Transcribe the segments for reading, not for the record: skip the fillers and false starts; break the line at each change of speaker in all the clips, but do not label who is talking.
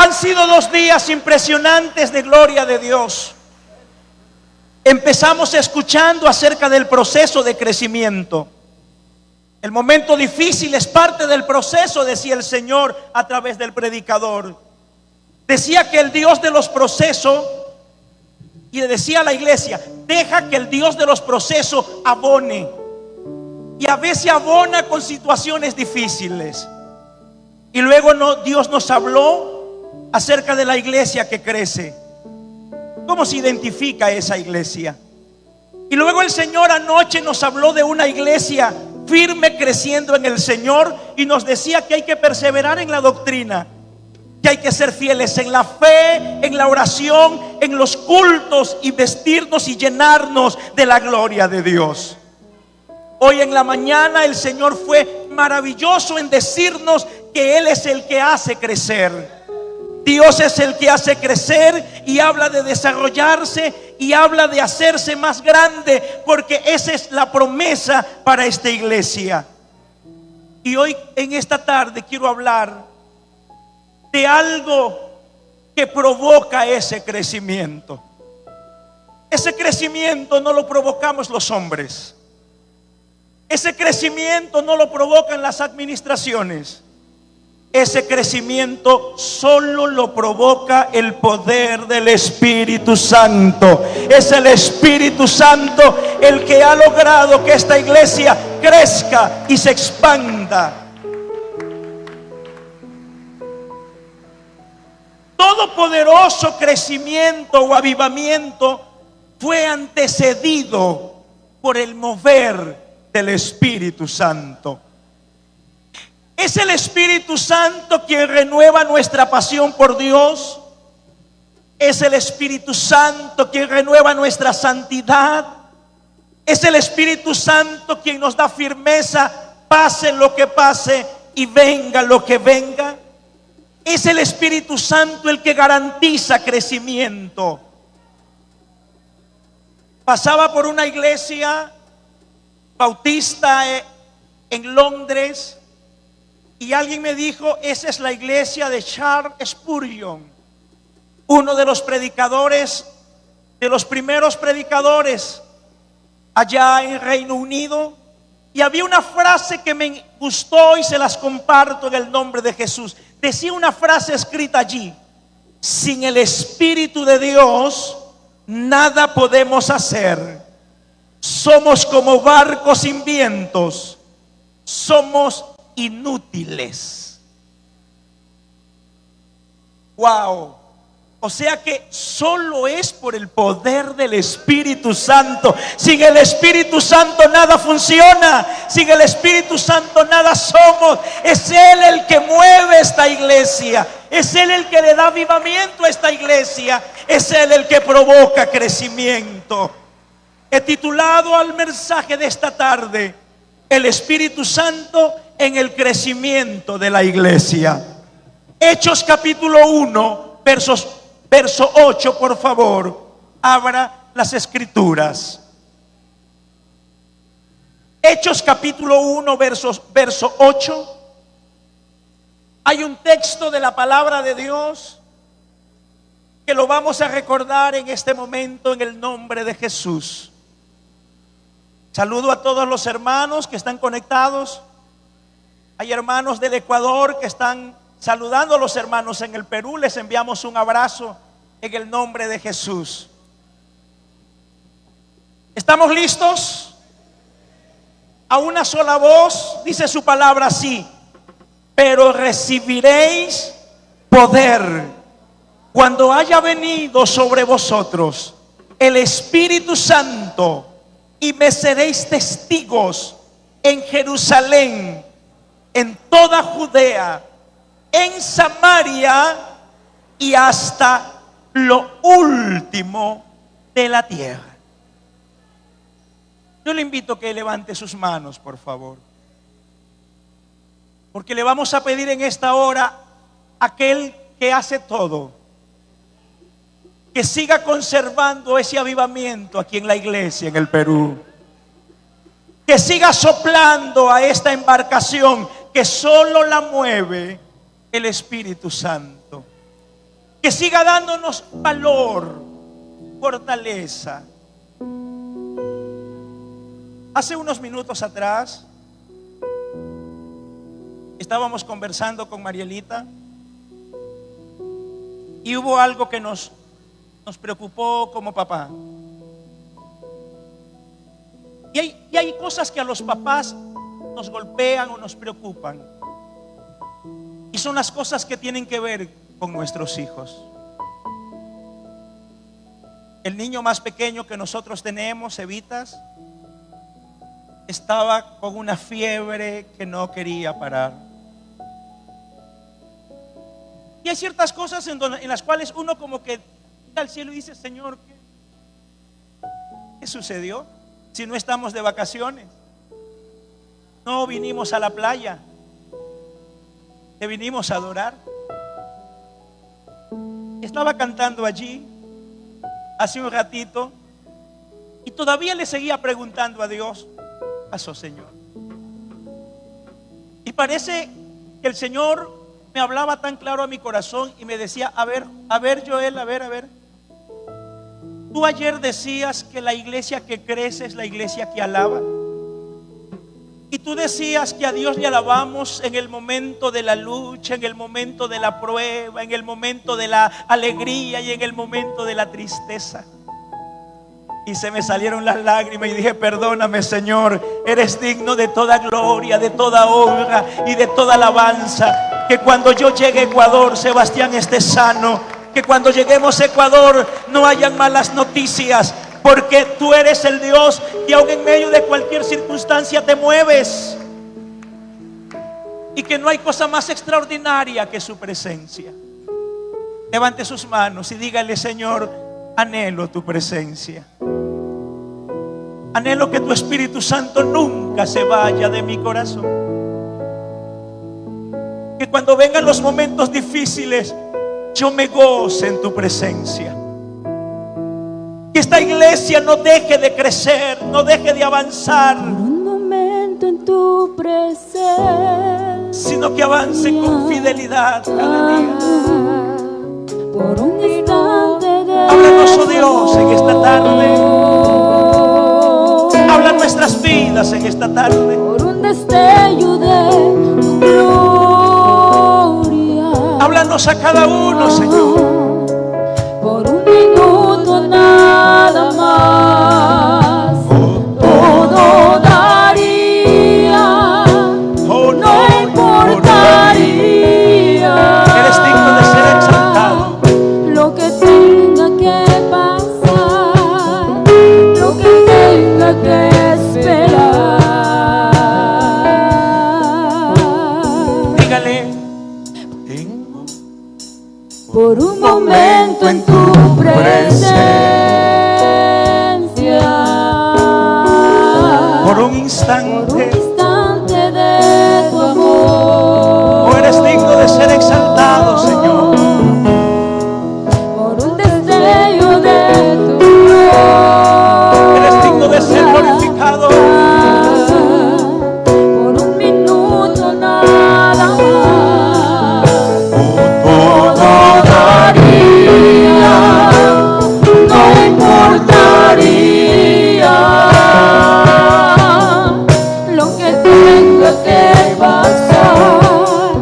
Han sido 2 días impresionantes de gloria de Dios. Empezamos escuchando acerca del proceso de crecimiento. El momento difícil es parte del proceso, decía el Señor a través del predicador. Decía que el Dios de los procesos, y le decía a la iglesia, deja que el Dios de los procesos abone. Y a veces abona con situaciones difíciles. Y luego Dios nos habló acerca de la iglesia que crece. ¿Cómo se identifica esa iglesia? Y luego el Señor anoche nos habló de una iglesia firme, creciendo en el Señor, y nos decía que hay que perseverar en la doctrina, que hay que ser fieles en la fe, en la oración, en los cultos, y vestirnos y llenarnos de la gloria de Dios. Hoy en la mañana el Señor fue maravilloso en decirnos que Él es el que hace crecer. Dios es el que hace crecer, y habla de desarrollarse y habla de hacerse más grande, porque esa es la promesa para esta iglesia. Y hoy en esta tarde quiero hablar de algo que provoca ese crecimiento. Ese crecimiento no lo provocamos los hombres. Ese crecimiento no lo provocan las administraciones. Ese crecimiento solo lo provoca el poder del Espíritu Santo. Es el Espíritu Santo el que ha logrado que esta iglesia crezca y se expanda. Todo poderoso crecimiento o avivamiento fue antecedido por el mover del Espíritu Santo. Es el Espíritu Santo quien renueva nuestra pasión por Dios. Es el Espíritu Santo quien renueva nuestra santidad. Es el Espíritu Santo quien nos da firmeza, pase lo que pase y venga lo que venga. Es el Espíritu Santo el que garantiza crecimiento. Pasaba por una iglesia bautista en Londres, y alguien me dijo, esa es la iglesia de Charles Spurgeon, uno de los predicadores, de los primeros predicadores allá en Reino Unido. Y había una frase que me gustó y se las comparto en el nombre de Jesús. Decía una frase escrita allí: sin el Espíritu de Dios nada podemos hacer. Somos como barcos sin vientos. Somos inútiles. Wow. O sea que solo es por el poder del Espíritu Santo. Sin el Espíritu Santo nada funciona. Sin el Espíritu Santo nada somos. Es Él el que mueve esta iglesia. Es Él el que le da avivamiento a esta iglesia. Es Él el que provoca crecimiento. He titulado al mensaje de esta tarde: el Espíritu Santo en el crecimiento de la iglesia. Hechos capítulo 1, verso 8, por favor, abra las escrituras. Hechos capítulo 1, verso 8. Hay un texto de la palabra de Dios que lo vamos a recordar en este momento en el nombre de Jesús. Saludo a todos los hermanos que están conectados. Hay hermanos del Ecuador que están saludando a los hermanos en el Perú. Les enviamos un abrazo en el nombre de Jesús. ¿Estamos listos? A una sola voz dice su palabra así: pero recibiréis poder cuando haya venido sobre vosotros el Espíritu Santo, y me seréis testigos en Jerusalén, en toda Judea, en Samaria y hasta lo último de la tierra. Yo le invito a que levante sus manos, por favor, porque le vamos a pedir en esta hora a aquel que hace todo, que siga conservando ese avivamiento aquí en la iglesia en el Perú, que siga soplando a esta embarcación que solo la mueve el Espíritu Santo. que siga dándonos valor, fortaleza. Hace unos minutos atrás estábamos conversando con Marielita y hubo algo que nos preocupó como papá. Y hay cosas que a los papás nos golpean o nos preocupan, y son las cosas que tienen que ver con nuestros hijos. El niño más pequeño que nosotros tenemos, Evitas, estaba con una fiebre que no quería parar. Y hay ciertas cosas en las cuales uno como que mira al cielo y dice: Señor, ¿qué sucedió? Si no estamos de vacaciones, no vinimos a la playa, te vinimos a adorar. Estaba cantando allí hace un ratito y todavía le seguía preguntando a Dios: ¿qué pasó, Señor? Y parece que el Señor me hablaba tan claro a mi corazón y me decía: a ver, Joel, a ver. Tú ayer decías que la iglesia que crece es la iglesia que alaba. Y tú decías que a Dios le alabamos en el momento de la lucha, en el momento de la prueba, en el momento de la alegría y en el momento de la tristeza. Y se me salieron las lágrimas y dije: perdóname, Señor, eres digno de toda gloria, de toda honra y de toda alabanza. Que cuando yo llegue a Ecuador, Sebastián esté sano. Que cuando lleguemos a Ecuador no hayan malas noticias, porque tú eres el Dios que aún en medio de cualquier circunstancia te mueves, y que no hay cosa más extraordinaria que su presencia. Levante sus manos y dígale: Señor, anhelo tu presencia. Anhelo que tu Espíritu Santo nunca se vaya de mi corazón. Que cuando vengan los momentos difíciles, yo me goce en tu presencia. Que esta iglesia no deje de crecer, no deje de avanzar,
Por un momento en tu presencia,
sino que avance con fidelidad cada día.
por un instante de
Háblanos, oh Dios, en esta tarde. Habla nuestras vidas en esta tarde.
por un destello de tu gloria.
Háblanos a cada uno, Señor.
Por un minuto nada más, todo daría,
Oh,
no importaría.
Eres digno de ser exaltado.
Lo que tenga que pasar, lo que tenga que esperar.
Dígale: tengo
Por un momento en tu presencia,
por un
por un
instante.
instante de tu amor.
Oh, eres digno de ser exaltado, Señor.
Por un destello de tu gloria.
Eres digno de ser glorificado.
Por un minuto nada más, todo daría, no importaría. Lo que tenga que pasar,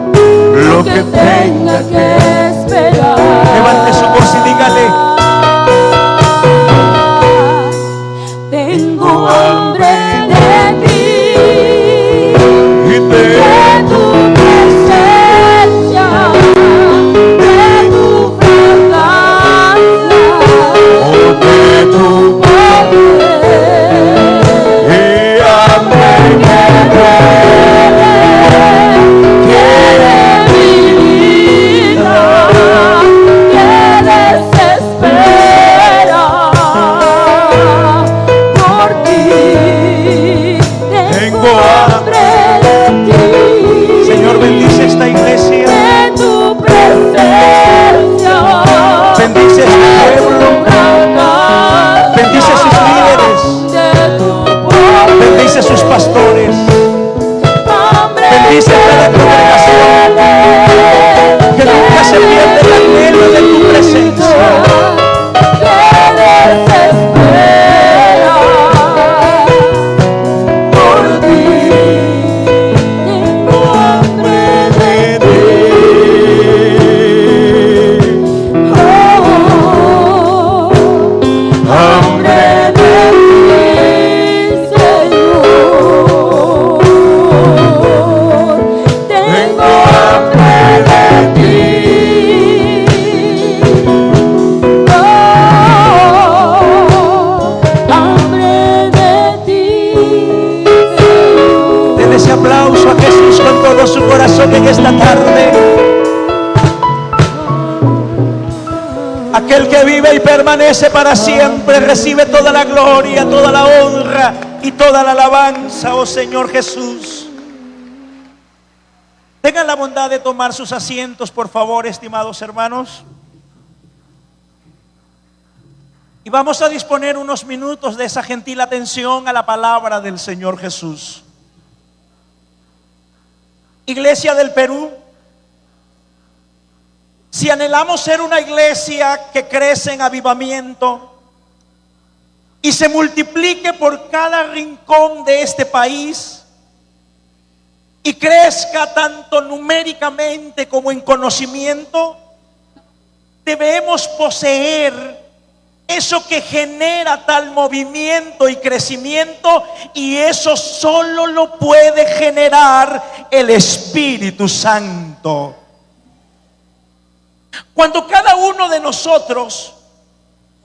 lo que tenga que esperar.
Levante su voz y dígale:
tengo hambre de ti,
y
de tu presencia, de tu fragancia, de tu poder. Quiere mi vida, que desespera por ti. Tengo hambre de ti,
Señor, bendice esta iglesia.
de tu presencia,
Bendice este pueblo. Bendice sus líderes.
de tu poder.
Bendice sus pastores. Bendice cada congregación. Que nunca se pierda el anhelo de tu tarde. Aquel que vive y permanece para siempre recibe toda la gloria, toda la honra y toda la alabanza, oh Señor Jesús. Tengan la bondad de tomar sus asientos, por favor, estimados hermanos. Y vamos a disponer unos minutos de esa gentil atención a la palabra del Señor Jesús. Iglesia del Perú, si anhelamos ser una iglesia que crece en avivamiento y se multiplique por cada rincón de este país y crezca tanto numéricamente como en conocimiento, debemos poseer eso que genera tal movimiento y crecimiento, y eso solo lo puede generar el Espíritu Santo. Cuando cada uno de nosotros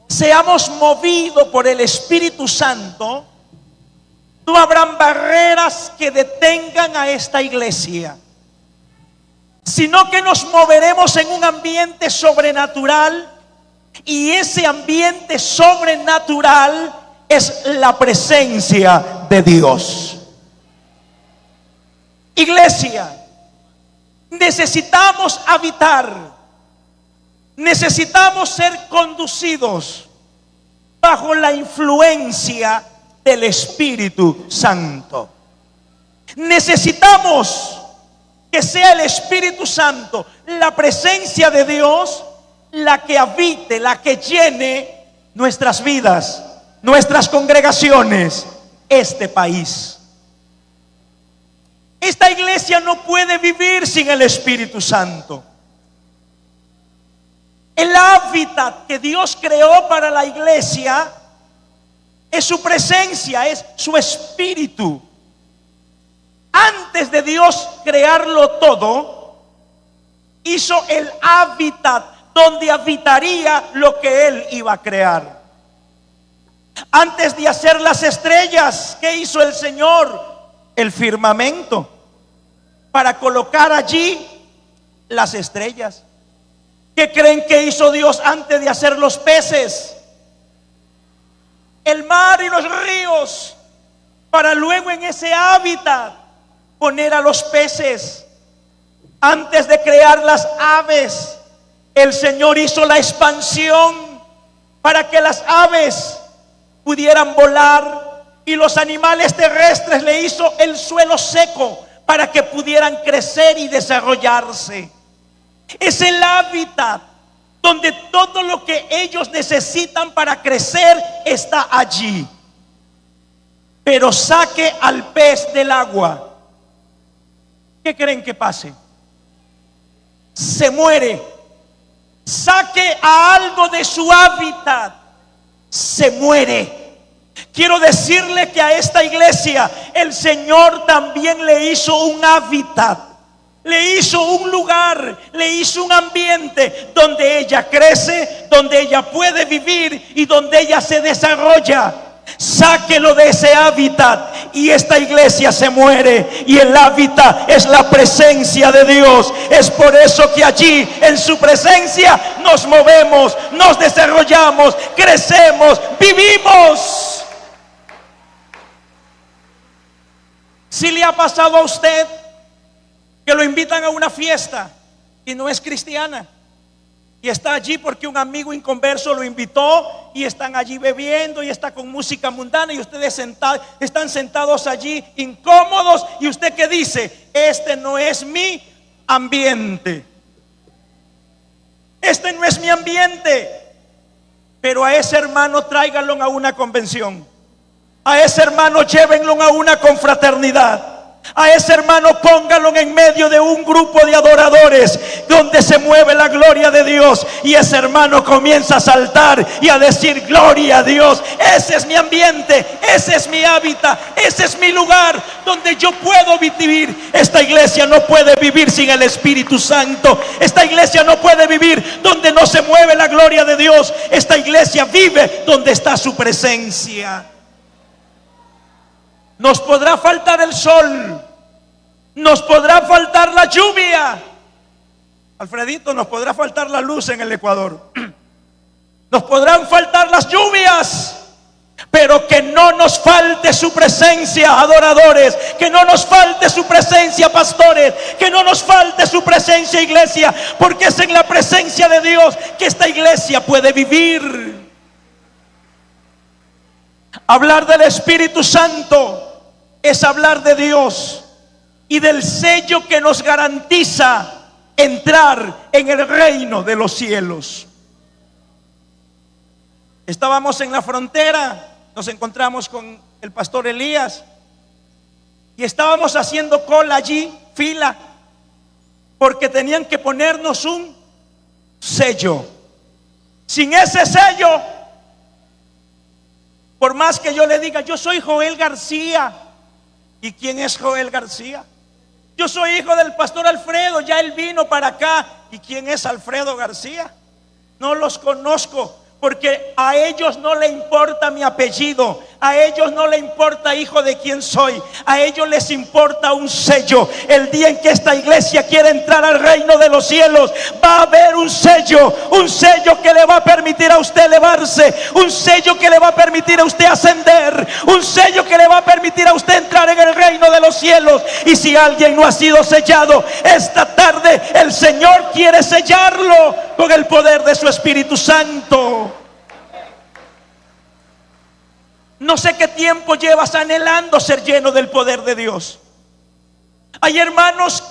seamos movidos por el Espíritu Santo, no habrán barreras que detengan a esta iglesia, sino que nos moveremos en un ambiente sobrenatural, y ese ambiente sobrenatural es la presencia de Dios. Iglesia, necesitamos habitar, necesitamos ser conducidos bajo la influencia del Espíritu Santo. Necesitamos que sea el Espíritu Santo, la presencia de Dios, la que habite, la que llene nuestras vidas, nuestras congregaciones, este país. Esta iglesia no puede vivir sin el Espíritu Santo. El hábitat que Dios creó para la iglesia es su presencia, es su Espíritu. Antes de Dios crearlo todo, hizo el hábitat donde habitaría lo que Él iba a crear. Antes de hacer las estrellas, ¿qué hizo el Señor? El firmamento, para colocar allí las estrellas. ¿Qué creen que hizo Dios antes de hacer los peces? El mar y los ríos, para luego en ese hábitat poner a los peces. Antes de crear las aves, el Señor hizo la expansión para que las aves pudieran volar, y los animales terrestres le hizo el suelo seco para que pudieran crecer y desarrollarse. Es el hábitat donde todo lo que ellos necesitan para crecer está allí. Pero saque al pez del agua, ¿qué creen que pase? Se muere. Saque a algo de su hábitat, se muere. Quiero decirle que a esta iglesia el Señor también le hizo un hábitat, le hizo un lugar, le hizo un ambiente donde ella crece, donde ella puede vivir y donde ella se desarrolla. Sáquelo de ese hábitat y esta iglesia se muere, y el hábitat es la presencia de Dios. Es por eso que allí en su presencia nos movemos, nos desarrollamos, crecemos, vivimos. Si le ha pasado a usted que lo invitan a una fiesta y no es cristiana, y está allí porque un amigo inconverso lo invitó, y están allí bebiendo y está con música mundana, y ustedes están sentados allí incómodos, y usted ¿qué dice? Este no es mi ambiente, este no es mi ambiente. Pero a ese hermano tráiganlo a una convención, a ese hermano llévenlo a una confraternidad, a ese hermano póngalo en medio de un grupo de adoradores donde se mueve la gloria de Dios, y ese hermano comienza a saltar y a decir gloria a Dios. Ese es mi ambiente, ese es mi hábitat, ese es mi lugar donde yo puedo vivir. Esta iglesia no puede vivir sin el Espíritu Santo. Esta iglesia no puede vivir donde no se mueve la gloria de Dios. Esta iglesia vive donde está su presencia. Nos podrá faltar el sol, nos podrá faltar la lluvia, Alfredito, nos podrá faltar la luz en el Ecuador. Nos podrán faltar las lluvias, pero que no nos falte su presencia, adoradores. Que no nos falte su presencia, pastores. Que no nos falte su presencia, iglesia. Porque es en la presencia de Dios que esta iglesia puede vivir. Hablar del Espíritu Santo es hablar de Dios y del sello que nos garantiza entrar en el reino de los cielos. Estábamos en la frontera, nos encontramos con el pastor Elías y estábamos haciendo cola allí, fila, porque tenían que ponernos un sello. Sin ese sello, por más que yo le diga, yo soy Joel García. ¿Y quién es Joel García? Yo soy hijo del pastor Alfredo, ya él vino para acá. ¿Y quién es Alfredo García? No los conozco, porque a ellos no le importa mi apellido, a ellos no le importa hijo de quién soy, a ellos les importa un sello. El día en que esta iglesia quiere entrar al reino de los cielos, va a haber un sello que le va a permitir a usted elevarse, un sello que le va a permitir a usted ascender, un sello que le va a permitir a usted entrar en el reino de los cielos. Y si alguien no ha sido sellado, esta tarde el Señor quiere sellarlo con el poder de su Espíritu Santo. No sé qué tiempo llevas anhelando ser lleno del poder de Dios. Hay hermanos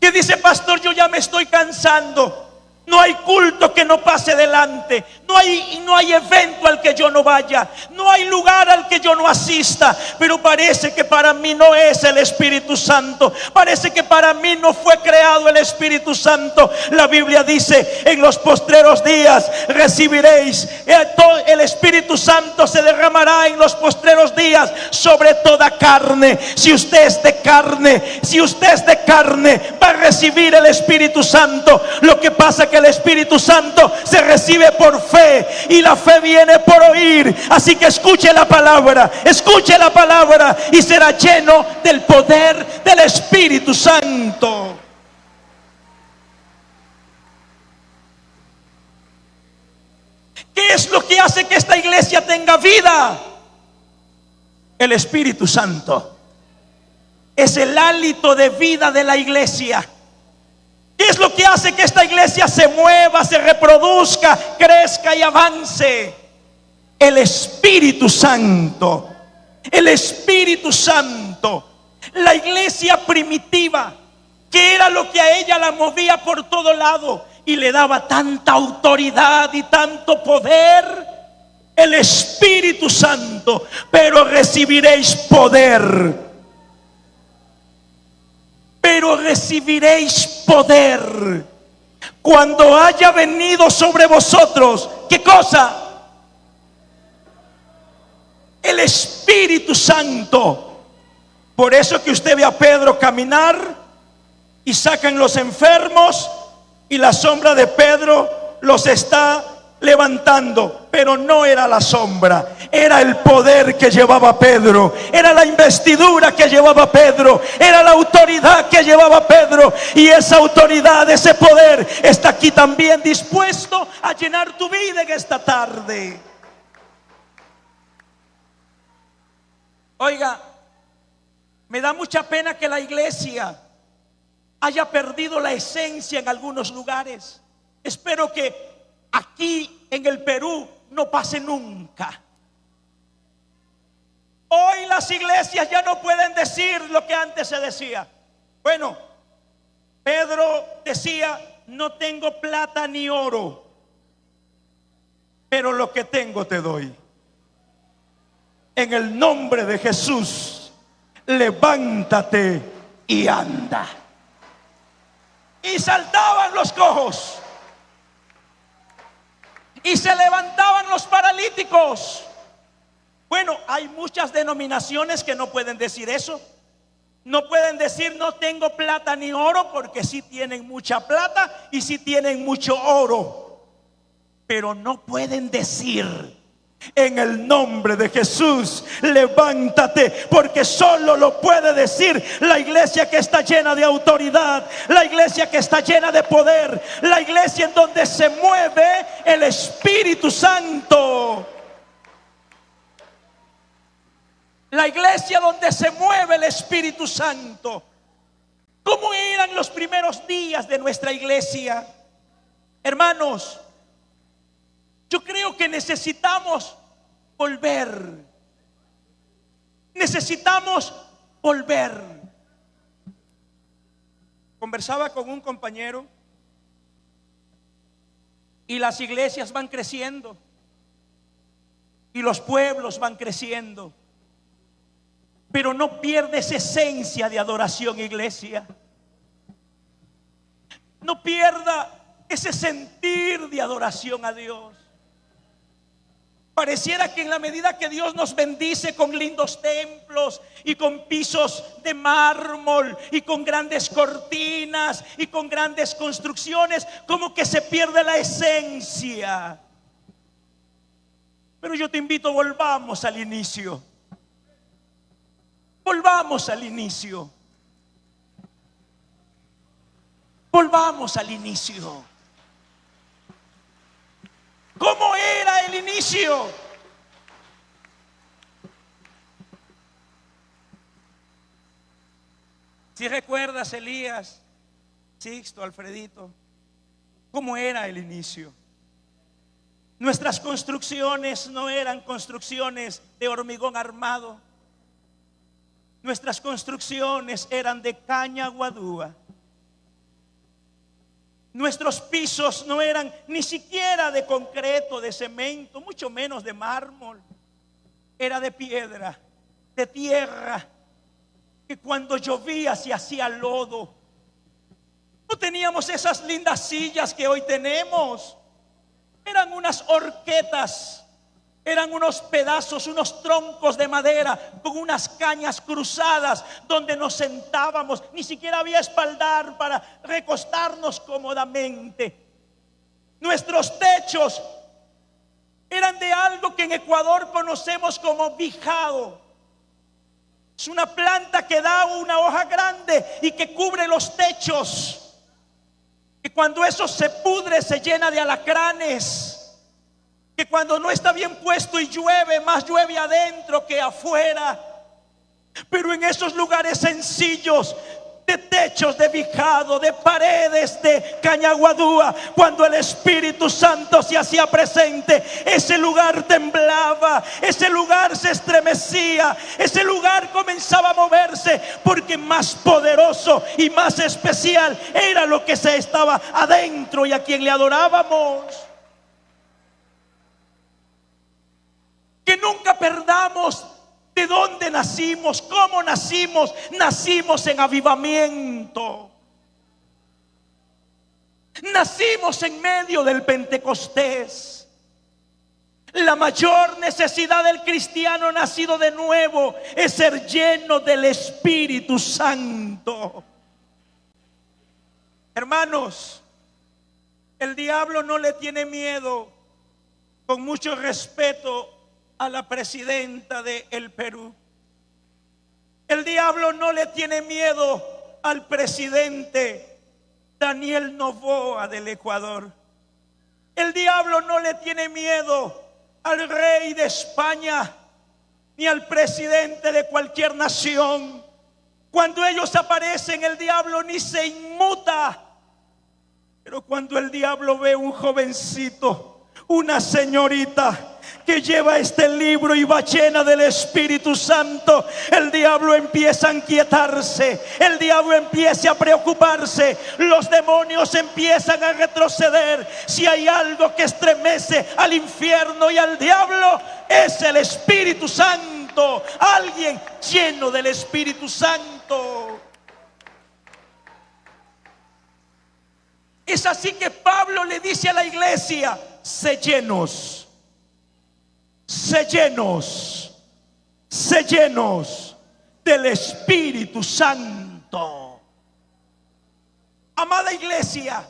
que dicen, pastor, yo ya me estoy cansando. No hay culto que no pase delante. No hay evento al que yo no vaya. No hay lugar al que yo no asista. Pero parece que para mí no es el Espíritu Santo. Parece que para mí no fue creado el Espíritu Santo. La Biblia dice, en los postreros días recibiréis. El Espíritu Santo se derramará en los postreros días sobre toda carne. Si usted es de carne, va a recibir el Espíritu Santo. Lo que pasa es que el Espíritu Santo se recibe por fe, y la fe viene por oír. Así que escuche la palabra y será lleno del poder del Espíritu Santo. ¿Qué es lo que hace que esta iglesia tenga vida? El Espíritu Santo es el hálito de vida de la iglesia. ¿Qué es lo que hace que esta iglesia se mueva, se reproduzca, crezca y avance? El Espíritu Santo. El Espíritu Santo. La iglesia primitiva, que era lo que a ella la movía por todo lado y le daba tanta autoridad y tanto poder, el Espíritu Santo. Pero recibiréis poder. Pero recibiréis poder cuando haya venido sobre vosotros. ¿Qué cosa? El Espíritu Santo. Por eso que usted ve a Pedro caminar y sacan los enfermos y la sombra de Pedro los está levantando. Pero no era la sombra, era el poder que llevaba Pedro, era la investidura que llevaba Pedro, era la autoridad que llevaba Pedro. Y esa autoridad, ese poder está aquí también dispuesto a llenar tu vida en esta tarde. Oiga, me da mucha pena que la iglesia haya perdido la esencia en algunos lugares. Espero que aquí en el Perú no pase nunca. Hoy las iglesias ya no pueden decir lo que antes se decía. Bueno, Pedro decía, no tengo plata ni oro, pero lo que tengo te doy. En el nombre de Jesús, levántate y anda. Y saltaban los cojos, y se levantaban los paralíticos. Bueno, hay muchas denominaciones que no pueden decir eso. No pueden decir no tengo plata ni oro, porque sí tienen mucha plata y sí tienen mucho oro. Pero no pueden decir En el nombre de Jesús, levántate, porque solo lo puede decir la iglesia que está llena de autoridad, la iglesia que está llena de poder, la iglesia en donde se mueve el Espíritu Santo. La iglesia donde se mueve el Espíritu Santo. ¿Cómo eran los primeros días de nuestra iglesia? Hermanos, yo creo que necesitamos volver. Necesitamos volver. Conversaba con un compañero y las iglesias van creciendo y los pueblos van creciendo, pero no pierdes esencia de adoración, iglesia. No pierda ese sentir de adoración a Dios. Pareciera que en la medida que Dios nos bendice con lindos templos y con pisos de mármol y con grandes cortinas y con grandes construcciones, como que se pierde la esencia. Pero yo te invito, volvamos al inicio. Volvamos al inicio. Volvamos al inicio. ¿Cómo era el inicio? Si recuerdas, Elías, Sixto, Alfredito, ¿cómo era el inicio? Nuestras construcciones no eran construcciones de hormigón armado. Nuestras construcciones eran de caña guadúa. Nuestros pisos no eran ni siquiera de concreto, de cemento, mucho menos de mármol. Era de piedra, de tierra, que cuando llovía se hacía lodo. No teníamos esas lindas sillas que hoy tenemos. Eran unas horquetas. Eran unos pedazos, unos troncos de madera con unas cañas cruzadas donde nos sentábamos. Ni siquiera había espaldar para recostarnos cómodamente. Nuestros techos eran de algo que en Ecuador conocemos como bijado. Es una planta que da una hoja grande y que cubre los techos. Y cuando eso se pudre se llena de alacranes. Que cuando no está bien puesto y llueve, más llueve adentro que afuera. Pero en esos lugares sencillos, de techos de bijado, de paredes de cañaguadúa, cuando el Espíritu Santo se hacía presente, ese lugar temblaba, ese lugar se estremecía, ese lugar comenzaba a moverse, porque más poderoso y más especial era lo que se estaba adentro y a quien le adorábamos. Que nunca perdamos de dónde nacimos, cómo nacimos. Nacimos en avivamiento. Nacimos en medio del Pentecostés. La mayor necesidad del cristiano nacido de nuevo es ser lleno del Espíritu Santo. Hermanos, el diablo no le tiene miedo, con mucho respeto, a la presidenta del Perú. El diablo no le tiene miedo al presidente Daniel Noboa del Ecuador. El diablo no le tiene miedo al rey de España ni al presidente de cualquier nación. Cuando ellos aparecen, el diablo ni se inmuta. Pero cuando el diablo ve un jovencito, una señorita que lleva este libro y va llena del Espíritu Santo, el diablo empieza a inquietarse, el diablo empieza a preocuparse, los demonios empiezan a retroceder. Si hay algo que estremece al infierno y al diablo, es el Espíritu Santo. Alguien lleno del Espíritu Santo. Es así que Pablo le dice a la iglesia: sé llenos. Sé llenos, sé llenos del Espíritu Santo. Amada iglesia,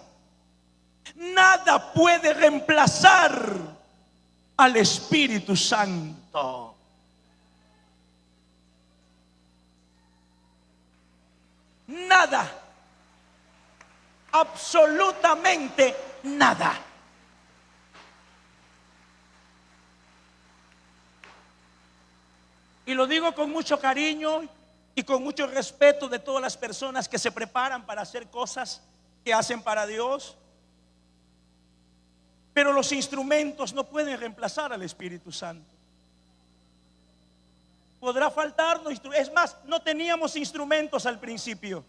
nada puede reemplazar al Espíritu Santo. Nada, absolutamente nada. Y lo digo con mucho cariño y con mucho respeto de todas las personas que se preparan para hacer cosas que hacen para Dios. Pero los instrumentos no pueden reemplazar al Espíritu Santo. Podrá faltarnos, es más, no teníamos instrumentos al principio.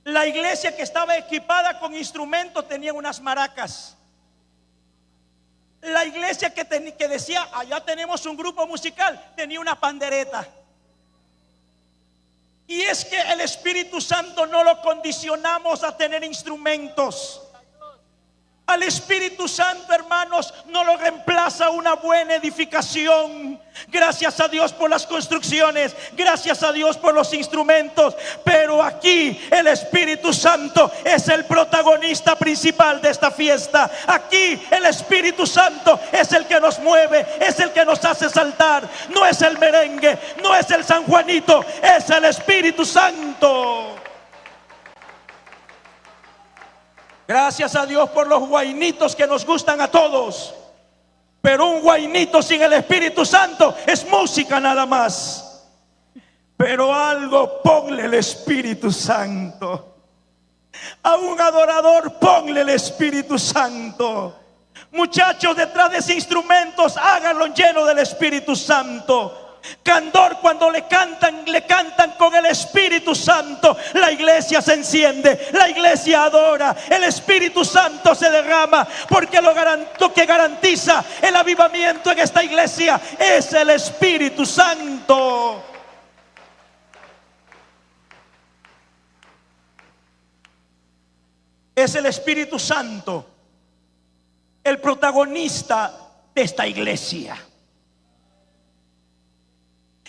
La iglesia que estaba equipada con instrumentos tenía unas maracas. La iglesia que decía, allá tenemos un grupo musical, tenía una pandereta. Y es que el Espíritu Santo no lo condicionamos a tener instrumentos. Al Espíritu Santo, hermanos, no lo reemplaza una buena edificación. Gracias a Dios por las construcciones, gracias a Dios por los instrumentos, pero aquí el Espíritu Santo es el protagonista principal de esta fiesta. Aquí el Espíritu Santo es el que nos mueve, es el que nos hace saltar. No es el merengue, no es el San Juanito, es el Espíritu Santo. Gracias a Dios por los guainitos que nos gustan a todos. Pero un guainito sin el Espíritu Santo es música nada más. Pero algo, ponle el Espíritu Santo. A un adorador ponle el Espíritu Santo. Muchachos, detrás de ese instrumento háganlo lleno del Espíritu Santo. Candor, cuando le cantan con el Espíritu Santo. La iglesia se enciende, la iglesia adora, el Espíritu Santo se derrama, porque lo que garantiza el avivamiento en esta iglesia es el Espíritu Santo. Es el Espíritu Santo el protagonista de esta iglesia.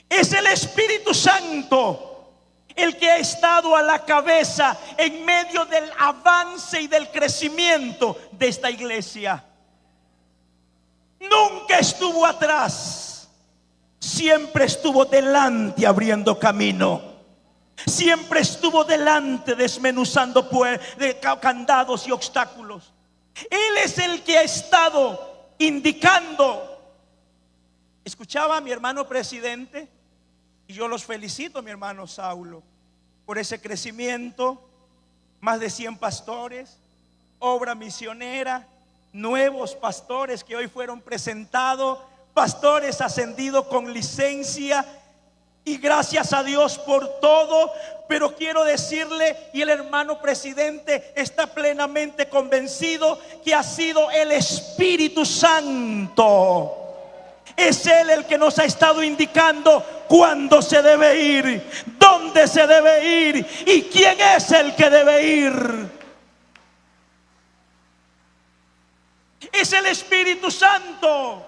Es el Espíritu Santo el que ha estado a la cabeza en medio del avance y del crecimiento de esta iglesia. Nunca estuvo atrás, siempre estuvo delante abriendo camino. Siempre estuvo delante desmenuzando candados y obstáculos. Él es el que ha estado indicando. Escuchaba a mi hermano presidente, y yo los felicito, mi hermano Saulo, por ese crecimiento. Más de 100 pastores, obra misionera, nuevos pastores que hoy fueron presentados, pastores ascendidos con licencia. Y gracias a Dios por todo. Pero quiero decirle, y el hermano presidente está plenamente convencido, que ha sido el Espíritu Santo. Es Él el que nos ha estado indicando cuándo se debe ir, dónde se debe ir y quién es el que debe ir. Es el Espíritu Santo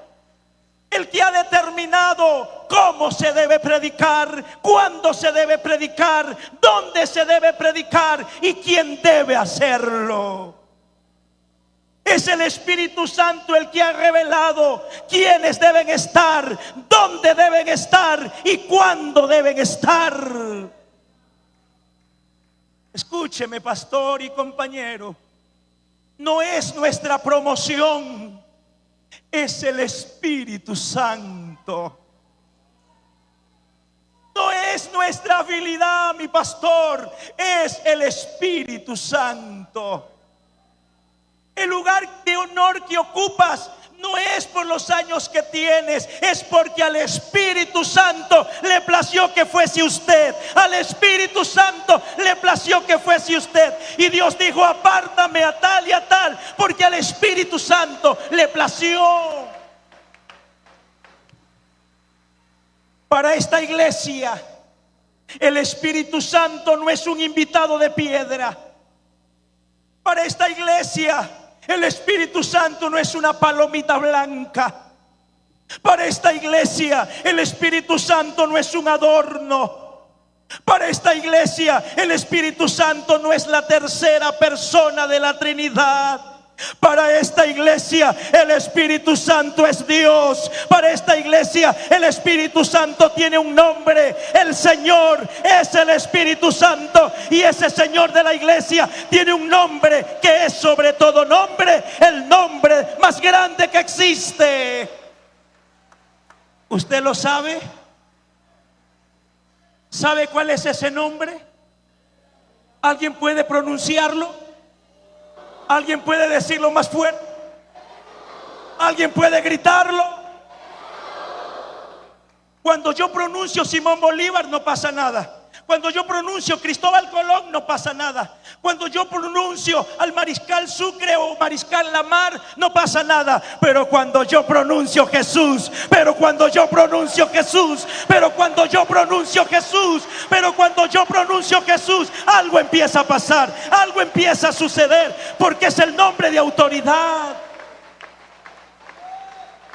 el que ha determinado cómo se debe predicar, cuándo se debe predicar, dónde se debe predicar y quién debe hacerlo. Es el Espíritu Santo el que ha revelado quiénes deben estar, dónde deben estar y cuándo deben estar. Escúcheme, pastor y compañero, no es nuestra promoción, es el Espíritu Santo. No es nuestra habilidad, mi pastor, es el Espíritu Santo. El lugar de honor que ocupas no es por los años que tienes, es porque al Espíritu Santo le plació que fuese usted. Al Espíritu Santo le plació que fuese usted. Y Dios dijo: apártame a tal y a tal, porque al Espíritu Santo le plació. Para esta iglesia, el Espíritu Santo no es un invitado de piedra. Para esta iglesia, el Espíritu Santo no es una palomita blanca. Para esta iglesia, el Espíritu Santo no es un adorno. Para esta iglesia, el Espíritu Santo no es la tercera persona de la Trinidad. Para esta iglesia el Espíritu Santo es Dios. Para esta iglesia el Espíritu Santo tiene un nombre. El Señor es el Espíritu Santo. Y ese Señor de la iglesia tiene un nombre que es sobre todo nombre, el nombre más grande que existe. ¿Usted lo sabe? ¿Sabe cuál es ese nombre? ¿Alguien puede pronunciarlo? ¿Alguien puede decirlo más fuerte? ¿Alguien puede gritarlo? Cuando yo pronuncio Simón Bolívar no pasa nada. Cuando yo pronuncio Cristóbal Colón no pasa nada. Cuando yo pronuncio al Mariscal Sucre o Mariscal Lamar no pasa nada. Pero cuando yo pronuncio Jesús, pero cuando yo pronuncio Jesús, pero cuando yo pronuncio Jesús, pero cuando yo pronuncio Jesús, algo empieza a pasar, algo empieza a suceder, porque es el nombre de autoridad.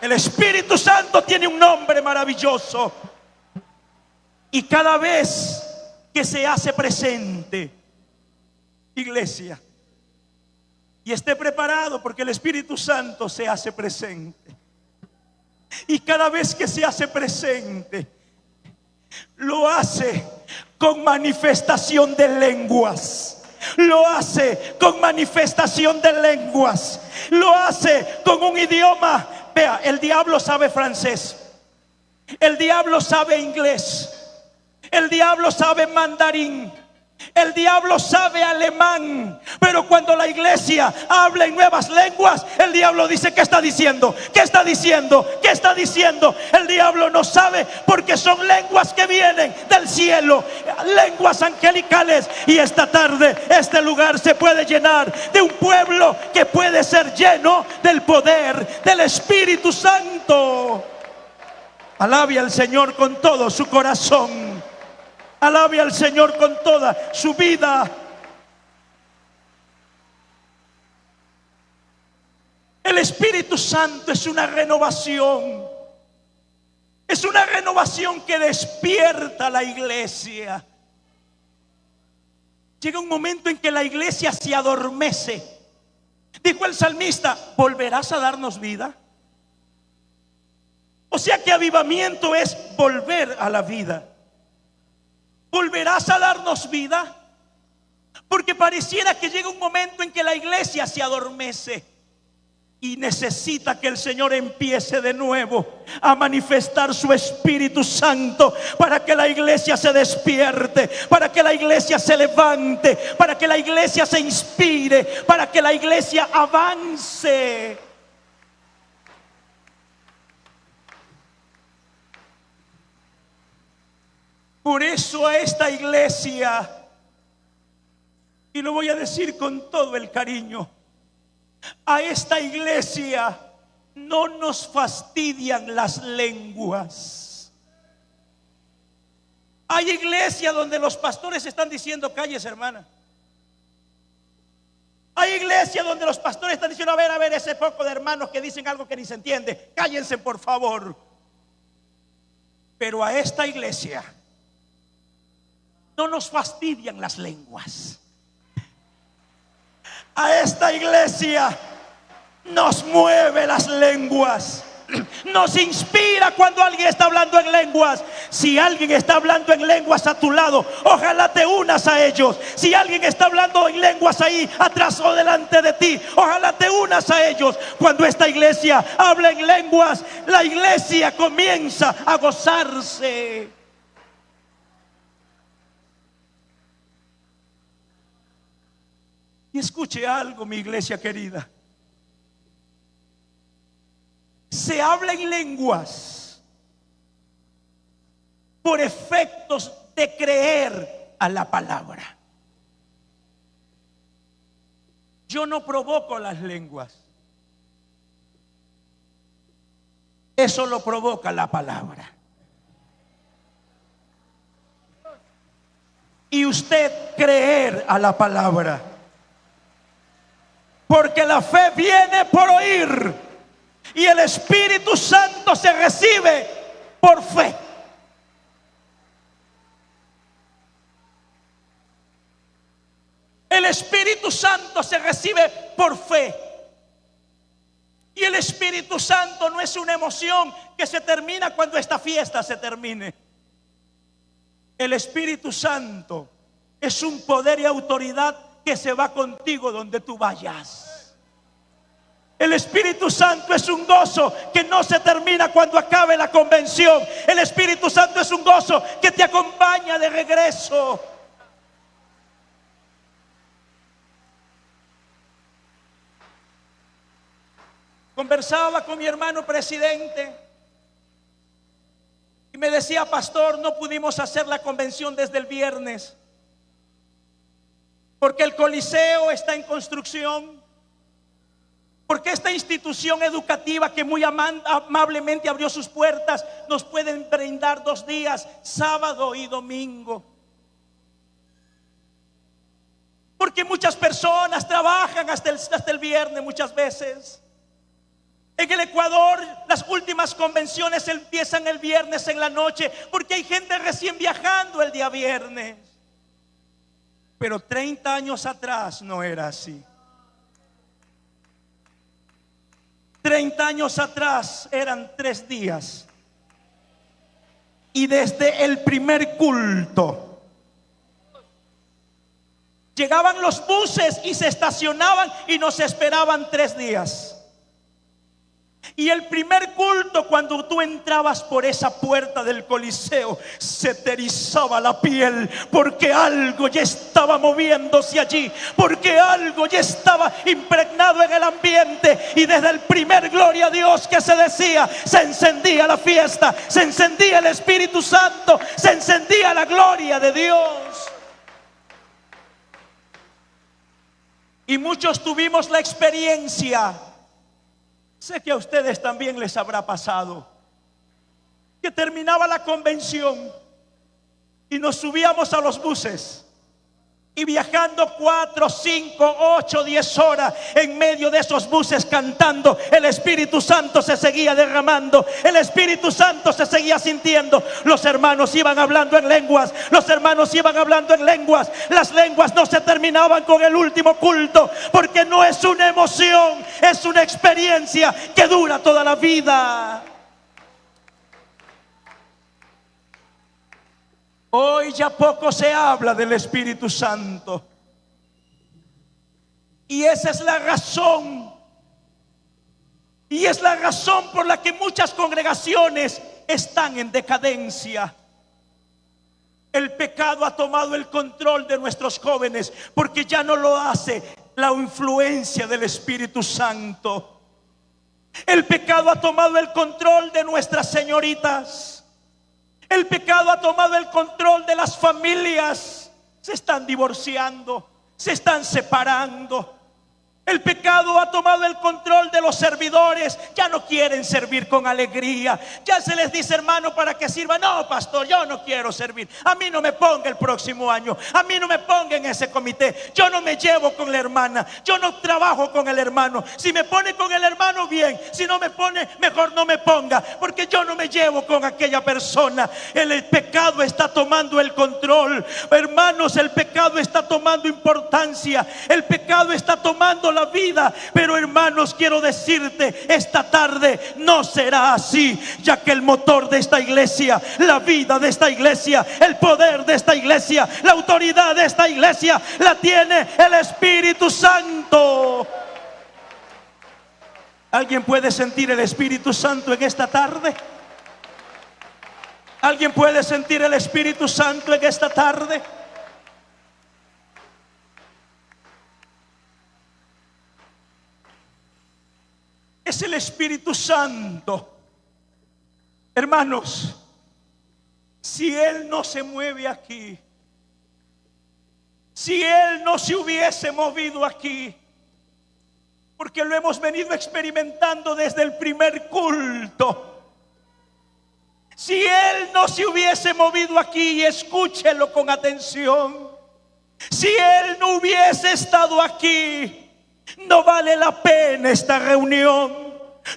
El Espíritu Santo tiene un nombre maravilloso. Y cada vez que se hace presente, iglesia, y esté preparado, porque el Espíritu Santo se hace presente, y cada vez que se hace presente, lo hace con manifestación de lenguas. Lo hace con manifestación de lenguas. Lo hace con un idioma. Vea, el diablo sabe francés, el diablo sabe inglés, el diablo sabe mandarín, el diablo sabe alemán. Pero cuando la iglesia habla en nuevas lenguas, el diablo dice: ¿qué está diciendo? ¿Qué está diciendo? ¿Qué está diciendo? El diablo no sabe, porque son lenguas que vienen del cielo, lenguas angelicales. Y esta tarde este lugar se puede llenar de un pueblo que puede ser lleno del poder del Espíritu Santo. Alabe al Señor con todo su corazón. Alabe al Señor con toda su vida. El Espíritu Santo es una renovación. Es una renovación que despierta a la iglesia. Llega un momento en que la iglesia se adormece. Dijo el salmista: ¿volverás a darnos vida? O sea que avivamiento es volver a la vida. ¿Volverás a darnos vida? Porque pareciera que llega un momento en que la iglesia se adormece y necesita que el Señor empiece de nuevo a manifestar su Espíritu Santo, para que la iglesia se despierte, para que la iglesia se levante, para que la iglesia se inspire, para que la iglesia avance. Por eso a esta iglesia, y lo voy a decir con todo el cariño, a esta iglesia no nos fastidian las lenguas. Hay iglesias donde los pastores están diciendo: cállese, hermana. Hay iglesias donde los pastores están diciendo: a ver, ese poco de hermanos que dicen algo que ni se entiende, cállense por favor. Pero a esta iglesia no nos fastidian las lenguas. A esta iglesia nos mueve las lenguas. Nos inspira cuando alguien está hablando en lenguas. Si alguien está hablando en lenguas a tu lado, ojalá te unas a ellos. Si alguien está hablando en lenguas ahí atrás o delante de ti, ojalá te unas a ellos. Cuando esta iglesia habla en lenguas, la iglesia comienza a gozarse. Y escuche algo, mi iglesia querida. Se habla en lenguas por efectos de creer a la palabra. Yo no provoco las lenguas. Eso lo provoca la palabra. Y usted creer a la palabra. Porque la fe viene por oír, y el Espíritu Santo se recibe por fe. El Espíritu Santo se recibe por fe. Y el Espíritu Santo no es una emoción que se termina cuando esta fiesta se termine. El Espíritu Santo es un poder y autoridad que se va contigo donde tú vayas. El Espíritu Santo es un gozo que no se termina cuando acabe la convención. El Espíritu Santo es un gozo que te acompaña de regreso. Conversaba con mi hermano presidente y me decía: pastor, no pudimos hacer la convención desde el viernes porque el Coliseo está en construcción, porque esta institución educativa que muy amablemente abrió sus puertas nos pueden brindar 2 días, sábado y domingo. Porque muchas personas trabajan hasta el viernes muchas veces. En el Ecuador las últimas convenciones empiezan el viernes en la noche porque hay gente recién viajando el día viernes. Pero 30 años atrás no era así. 30 años atrás eran 3 días. Y desde el primer culto llegaban los buses y se estacionaban y nos esperaban 3 días. Y el primer culto, cuando tú entrabas por esa puerta del Coliseo, se te erizaba la piel, porque algo ya estaba moviéndose allí, porque algo ya estaba impregnado en el ambiente. Y desde el primer gloria a Dios que se decía, se encendía la fiesta, se encendía el Espíritu Santo, se encendía la gloria de Dios. Y muchos tuvimos la experiencia, sé que a ustedes también les habrá pasado, que terminaba la convención y nos subíamos a los buses y viajando 4, 5, 8, 10 horas en medio de esos buses cantando, el Espíritu Santo se seguía derramando, el Espíritu Santo se seguía sintiendo. Los hermanos iban hablando en lenguas, los hermanos iban hablando en lenguas. Las lenguas no se terminaban con el último culto, porque no es una emoción, es una experiencia que dura toda la vida. Hoy ya poco se habla del Espíritu Santo. Y esa es la razón. Y es la razón por la que muchas congregaciones están en decadencia. El pecado ha tomado el control de nuestros jóvenes, porque ya no lo hace la influencia del Espíritu Santo. El pecado ha tomado el control de nuestras señoritas. El pecado ha tomado el control de las familias. Se están divorciando, se están separando. El pecado ha tomado el control de los servidores. Ya no quieren servir con alegría. Ya se les dice: hermano, para que sirva. No, pastor, yo no quiero servir. A mí no me ponga el próximo año. A mí no me ponga en ese comité. Yo no me llevo con la hermana. Yo no trabajo con el hermano. Si me pone con el hermano, bien. Si no me pone, mejor no me ponga, porque yo no me llevo con aquella persona. El pecado está tomando el control. Hermanos, el pecado está tomando importancia. El pecado está tomando la vida. Pero hermanos, quiero decirte, esta tarde no será así, ya que el motor de esta iglesia, la vida de esta iglesia, el poder de esta iglesia, la autoridad de esta iglesia la tiene el Espíritu Santo. ¿Alguien puede sentir el Espíritu Santo en esta tarde? ¿Alguien puede sentir el Espíritu Santo en esta tarde? Es el Espíritu Santo. Hermanos, si Él no se mueve aquí, si Él no se hubiese movido aquí, porque lo hemos venido experimentando desde el primer culto, si Él no se hubiese movido aquí, y escúchelo con atención, si Él no hubiese estado aquí, no vale la pena esta reunión.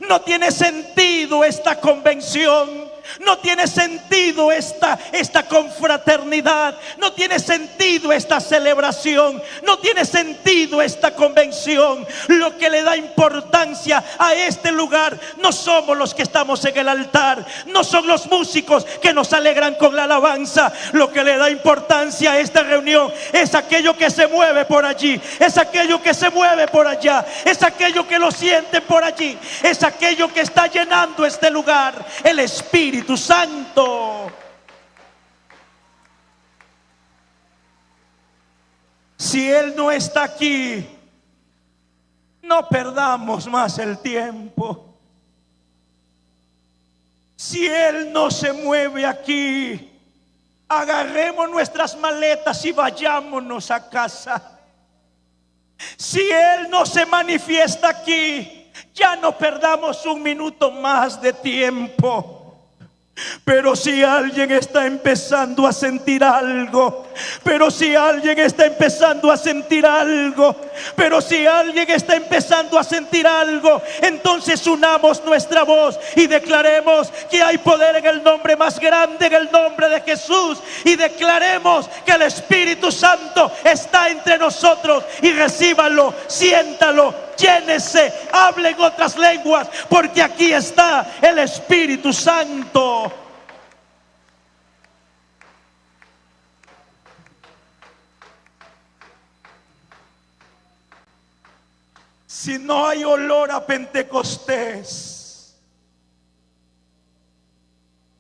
No tiene sentido esta convención. No tiene sentido esta confraternidad. No tiene sentido esta celebración. No tiene sentido esta convención. Lo que le da importancia a este lugar no somos los que estamos en el altar. No son los músicos que nos alegran con la alabanza. Lo que le da importancia a esta reunión es aquello que se mueve por allí. Es aquello que se mueve por allá. Es aquello que lo sienten por allí. Es aquello que está llenando este lugar. El Espíritu Santo. Si Él no está aquí, no perdamos más el tiempo. Si Él no se mueve aquí, agarremos nuestras maletas y vayámonos a casa. Si Él no se manifiesta aquí, ya no perdamos un minuto más de tiempo. Pero si alguien está empezando a sentir algo, pero si alguien está empezando a sentir algo, pero si alguien está empezando a sentir algo, entonces unamos nuestra voz y declaremos que hay poder en el nombre más grande, en el nombre de Jesús, y declaremos que el Espíritu Santo está entre nosotros. Y recíbalo, siéntalo, llénese, hable en otras lenguas, porque aquí está el Espíritu Santo. Si no hay olor a Pentecostés,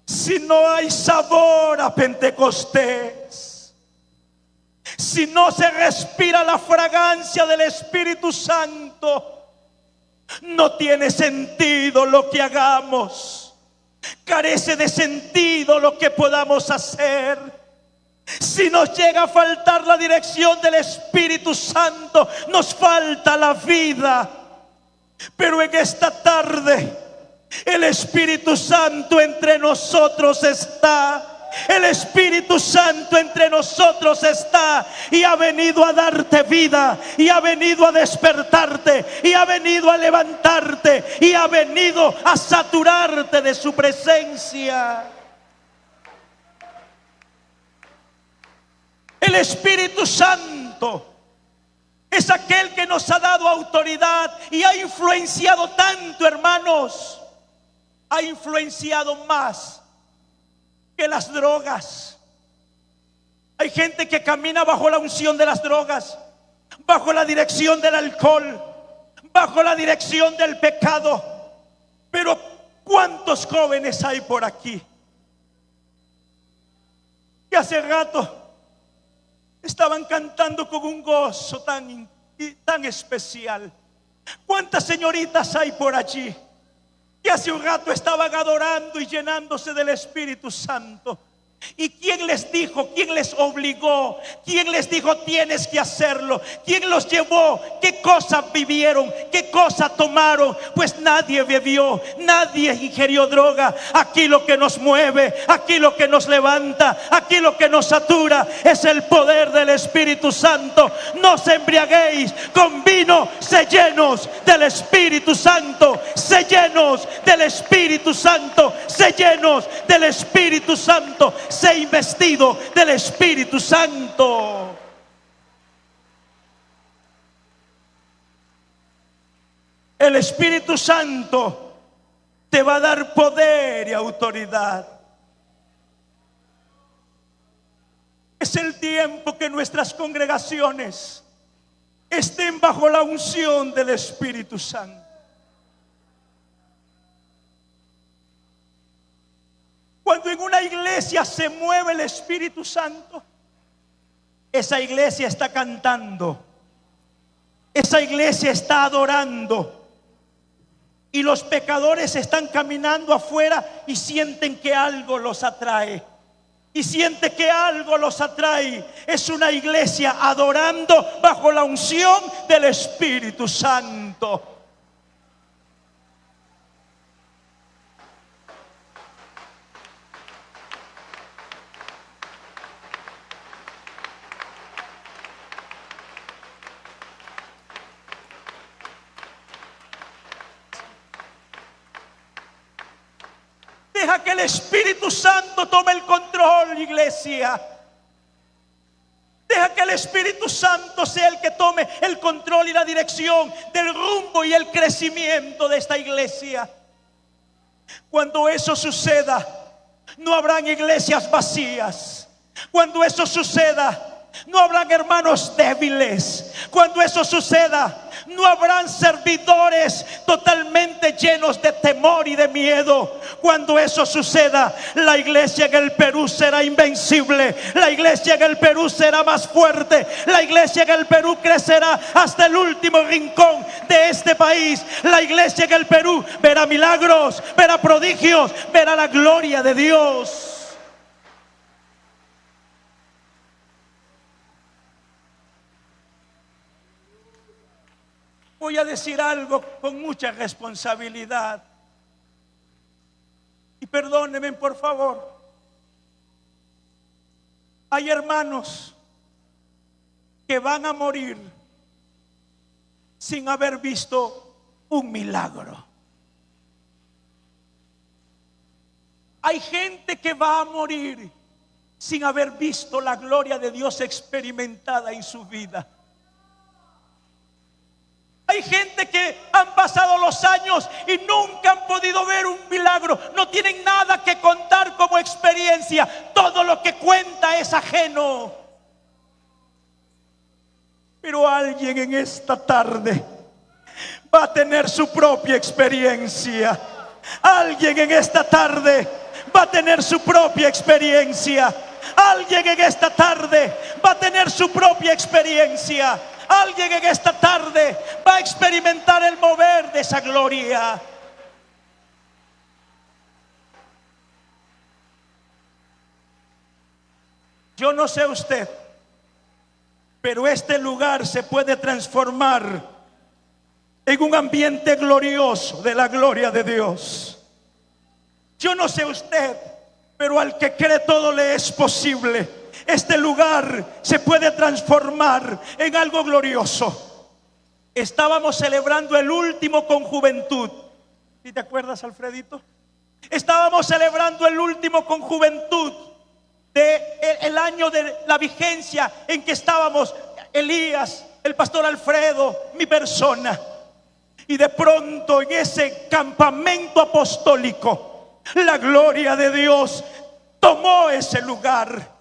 si no hay sabor a Pentecostés, si no se respira la fragancia del Espíritu Santo, no tiene sentido lo que hagamos. Carece de sentido lo que podamos hacer. Si nos llega a faltar la dirección del Espíritu Santo, nos falta la vida. Pero en esta tarde, el Espíritu Santo entre nosotros está. El Espíritu Santo entre nosotros está y ha venido a darte vida, y ha venido a despertarte, y ha venido a levantarte, y ha venido a saturarte de su presencia. El Espíritu Santo es aquel que nos ha dado autoridad y ha influenciado tanto, hermanos. Ha influenciado más que las drogas. Hay gente que camina bajo la unción de las drogas, bajo la dirección del alcohol, bajo la dirección del pecado. Pero ¿cuántos jóvenes hay por aquí que hace rato estaban cantando con un gozo tan especial? ¿Cuántas señoritas hay por allí que hace un rato estaban adorando y llenándose del Espíritu Santo? ¿Y quién les dijo? ¿Quién les obligó? ¿Quién les dijo tienes que hacerlo? ¿Quién los llevó? ¿Qué cosas vivieron? ¿Qué cosas tomaron? Pues nadie bebió, nadie ingirió droga. Aquí lo que nos mueve, aquí lo que nos levanta, aquí lo que nos satura es el poder del Espíritu Santo. No os embriaguéis con vino, sé llenos del Espíritu Santo, sé llenos del Espíritu Santo, sé llenos del Espíritu Santo. Sé investido del Espíritu Santo. El Espíritu Santo te va a dar poder y autoridad. Es el tiempo que nuestras congregaciones estén bajo la unción del Espíritu Santo. Cuando en una iglesia se mueve el Espíritu Santo, esa iglesia está cantando, esa iglesia está adorando, y los pecadores están caminando afuera y sienten que algo los atrae. Y siente que algo los atrae. Es una iglesia adorando bajo la unción del Espíritu Santo. Deja que el Espíritu Santo tome el control, iglesia. Deja que el Espíritu Santo sea el que tome el control y la dirección del rumbo y el crecimiento de esta iglesia. Cuando eso suceda, no habrán iglesias vacías. Cuando eso suceda, no habrán hermanos débiles. Cuando eso suceda, no habrán servidores totalmente llenos de temor y de miedo. Cuando eso suceda, la iglesia en el Perú será invencible. La iglesia en el Perú será más fuerte. La iglesia en el Perú crecerá hasta el último rincón de este país. La iglesia en el Perú verá milagros, verá prodigios, verá la gloria de Dios. Voy a decir algo con mucha responsabilidad. Y perdónenme, por favor. Hay hermanos que van a morir sin haber visto un milagro. Hay gente que va a morir sin haber visto la gloria de Dios experimentada en su vida. Hay gente que han pasado los años y nunca han podido ver un milagro. No tienen nada que contar como experiencia. Todo lo que cuenta es ajeno. Pero alguien en esta tarde va a tener su propia experiencia. Alguien en esta tarde va a tener su propia experiencia. Alguien en esta tarde va a tener su propia experiencia. Alguien en esta tarde va a experimentar el mover de esa gloria. Yo no sé usted, pero este lugar se puede transformar en un ambiente glorioso de la gloria de Dios. Yo no sé usted, pero al que cree todo le es posible. Este lugar se puede transformar en algo glorioso. Estábamos celebrando el último con juventud. ¿Sí te acuerdas, Alfredito? Estábamos celebrando el último con juventud del año de la vigencia en que estábamos Elías, el pastor Alfredo, mi persona. Y de pronto en ese campamento apostólico, la gloria de Dios tomó ese lugar.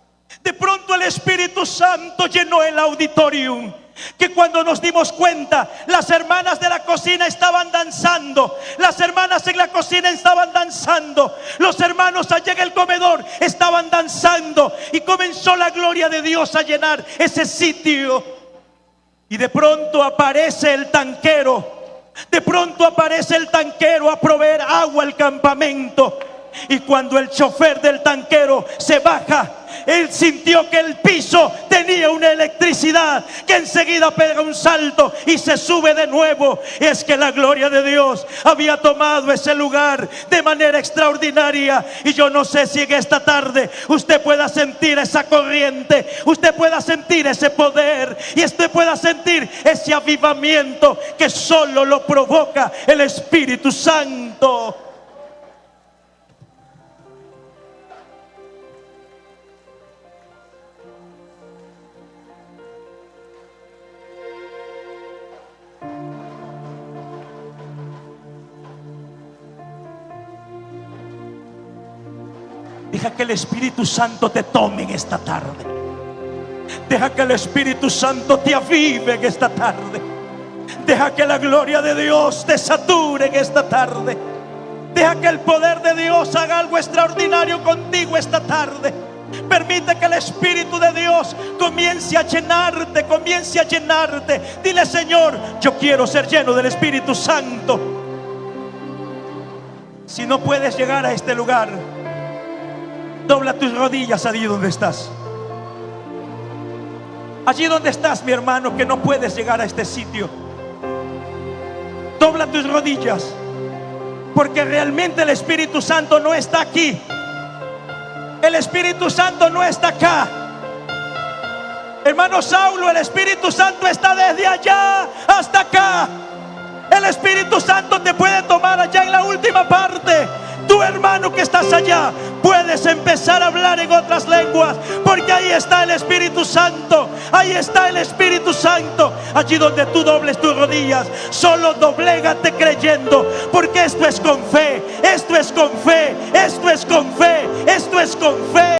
De pronto el Espíritu Santo llenó el auditorium, que cuando nos dimos cuenta, las hermanas de la cocina estaban danzando, las hermanas en la cocina estaban danzando, los hermanos allá en el comedor estaban danzando, y comenzó la gloria de Dios a llenar ese sitio. Y de pronto aparece el tanquero, de pronto aparece el tanquero a proveer agua al campamento. Y cuando el chofer del tanquero se baja, él sintió que el piso tenía una electricidad que enseguida pega un salto y se sube de nuevo. Es que la gloria de Dios había tomado ese lugar de manera extraordinaria. Y yo no sé si en esta tarde usted pueda sentir esa corriente, usted pueda sentir ese poder y usted pueda sentir ese avivamiento que solo lo provoca el Espíritu Santo. Deja que el Espíritu Santo te tome en esta tarde. Deja que el Espíritu Santo te avive en esta tarde. Deja que la gloria de Dios te sature en esta tarde. Deja que el poder de Dios haga algo extraordinario contigo esta tarde. Permite que el Espíritu de Dios comience a llenarte, comience a llenarte. Dile: Señor, yo quiero ser lleno del Espíritu Santo. Si no puedes llegar a este lugar, dobla tus rodillas allí donde estás. Allí donde estás, mi hermano, que no puedes llegar a este sitio. Dobla tus rodillas, porque realmente el Espíritu Santo no está aquí. El Espíritu Santo no está acá. Hermano Saulo, el Espíritu Santo está desde allá hasta acá. El Espíritu Santo te puede tomar allá en la última parte. Tú Tu hermano que estás allá, puedes empezar a hablar en otras lenguas, porque ahí está el Espíritu Santo. Ahí está el Espíritu Santo. Allí donde tú dobles tus rodillas, solo doblégate creyendo, porque esto es con fe, esto es con fe, esto es con fe, esto es con fe.